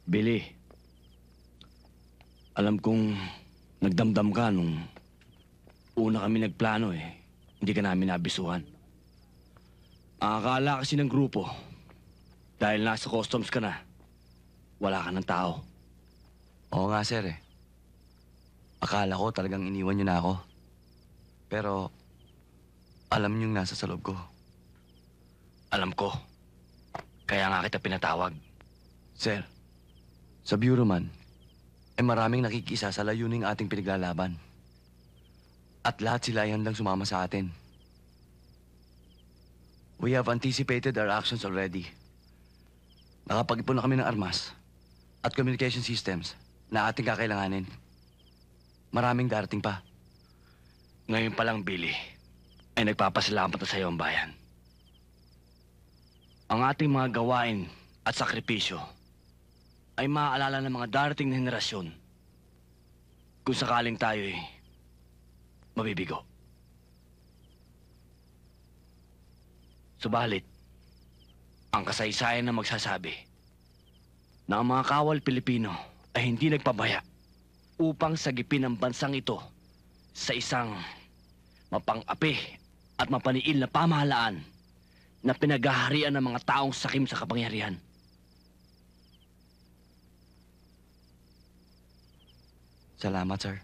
Billy, alam kong nagdamdam ka nung una kami nagplano eh. Hindi ka namin nabisuhan. Ang akala kasi ng grupo, dahil nasa customs ka na, wala ka ng tao. Oo nga, sir eh. Akala ko talagang iniwan niyo na ako. Pero, alam niyong nasa sa loob ko. Alam ko. Kaya nga kita pinatawag. Sir, sa Bureau man, maraming nakikisa sa layuning ating pinaglalaban. At lahat sila ay handang sumama sa atin. We have anticipated our actions already. Nakapag-ipon na kami ng armas at communication systems na ating kakailanganin. Maraming darating pa. Ngayon pa lang, Billy, ay nagpapasalamat na sa iyo ang bayan. Ang ating mga gawain at sakripisyo ay maaalala ng mga darating na henerasyon kung sakaling tayo'y mabibigo. Subalit, ang kasaysayan na magsasabi na ang mga kawal Pilipino ay hindi nagpabaya upang sagipin ang bansang ito sa isang mapang-api at mapaniil na pamahalaan na pinaghaharian ng mga taong sakim sa kapangyarihan. Salamat, sir.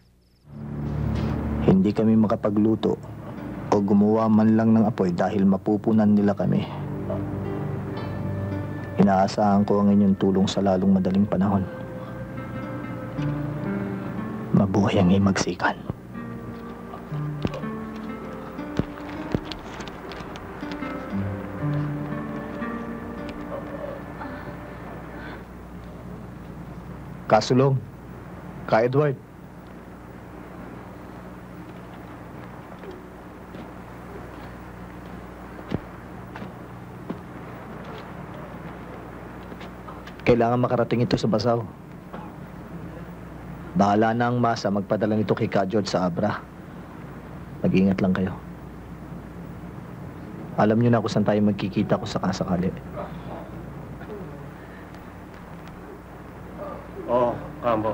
Hindi kami makapagluto o gumawa man lang ng apoy dahil mapupunan nila kami. Inaasahan ko ang inyong tulong sa lalong madaling panahon. Mabuhay ang himagsikan. Kasulong, Ka Edward. Kailangan makarating ito sa Basaw. Bahala na ang masa magpadala nito kay Ka George sa Abra. Mag-ingat lang kayo. Alam niyo na kung saan tayo magkikita kung sakasakali. Oo, Kambo.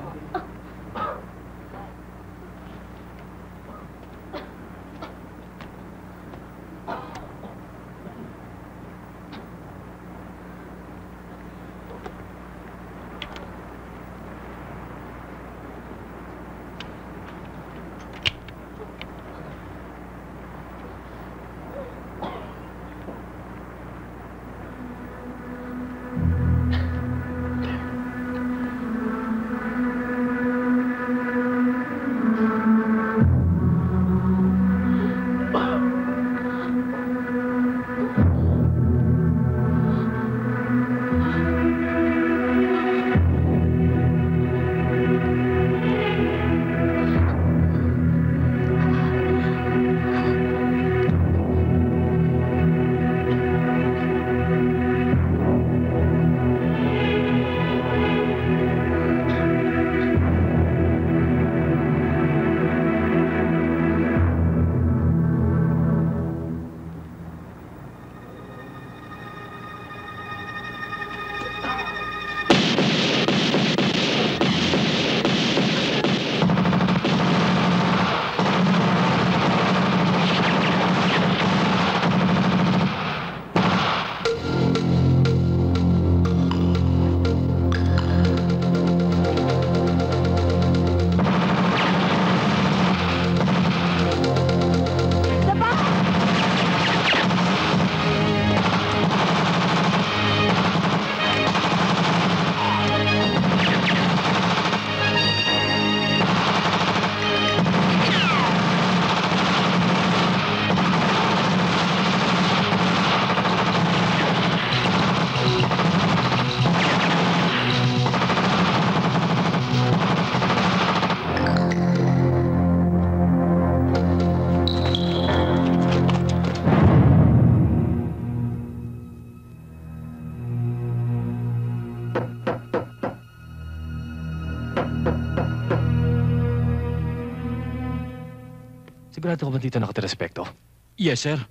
Sigurado ka ba dito nakatira si Pekto? Yes, sir.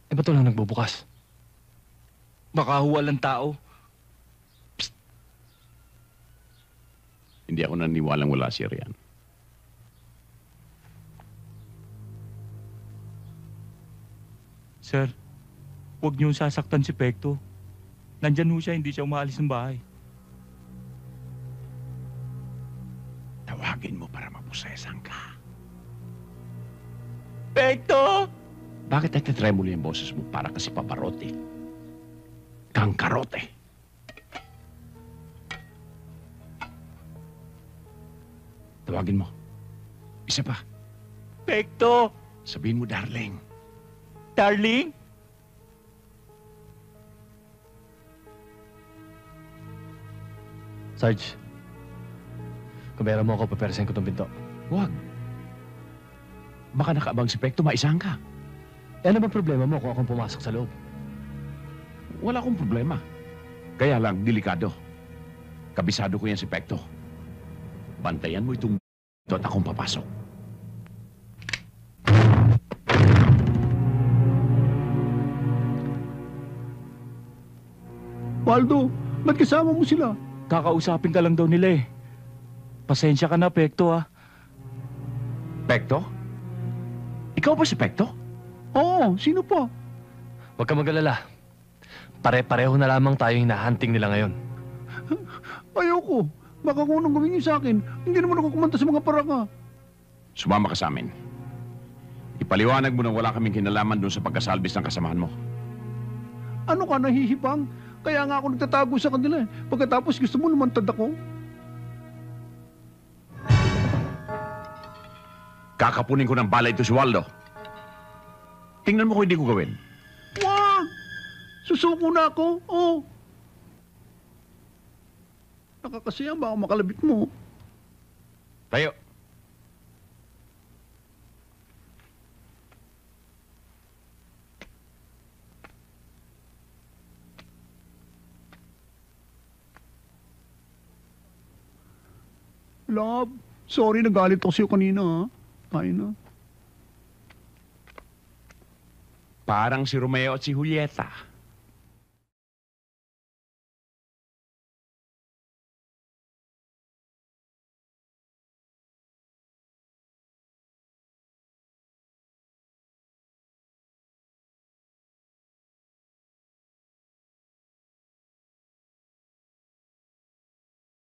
Eh, ba't walang nagbubukas? Baka huwalang tao. Psst. Hindi ako naniwalang wala si Rian. Sir, huwag niyong sasaktan si Pekto. Nandyan ho siya, hindi siya umaalis ng bahay. Tawagin mo para mapusesan ka. Pekto! Bakit nagtitremulo yung boses mo para kasi paparote? Kang karote. Tawagin mo. Isa pa. Pekto! Sabihin mo, darling. Darling? Sarge, kung meron mo ako, papersen ko tong pinto. Huwag. Baka nakaabang si Pekto, maisahan ka. Eh, ano bang problema mo kung akong pumasok sa loob? Wala akong problema. Kaya lang, delikado. Kabisado ko yan si Pekto. Bantayan mo itong at akong papasok. Waldo, ba't kasama mo sila? Kakausapin ka lang daw nila eh. Pasensya ka na, Pekto ah. Pekto? Ikaw ba si Pekto? Oo, sino pa? Huwag ka mag-alala. Pare-pareho na lamang tayo hinahunting nila ngayon. Ayoko. Baka kung anong gawin niyo sa akin, hindi naman ako kumanta sa mga paranga. Sumama ka sa amin. Ipaliwanag mo na wala kaming kinalaman doon sa pagkasalbis ng kasamahan mo. Ano ka, nahihibang? Kaya nga ako nagtatago sa kanila. Pagkatapos gusto mo lumantad ako? Kakapunin ko ng bala ito si Waldo. Tingnan mo kung hindi ko gawin. Wag! Susuko na ako, oh. Nakakasaya, baka makalabit mo. Tayo. Love, sorry nagalit ako sa'yo kanina, ha? Tayo na. Parang si Romeo at si Julieta.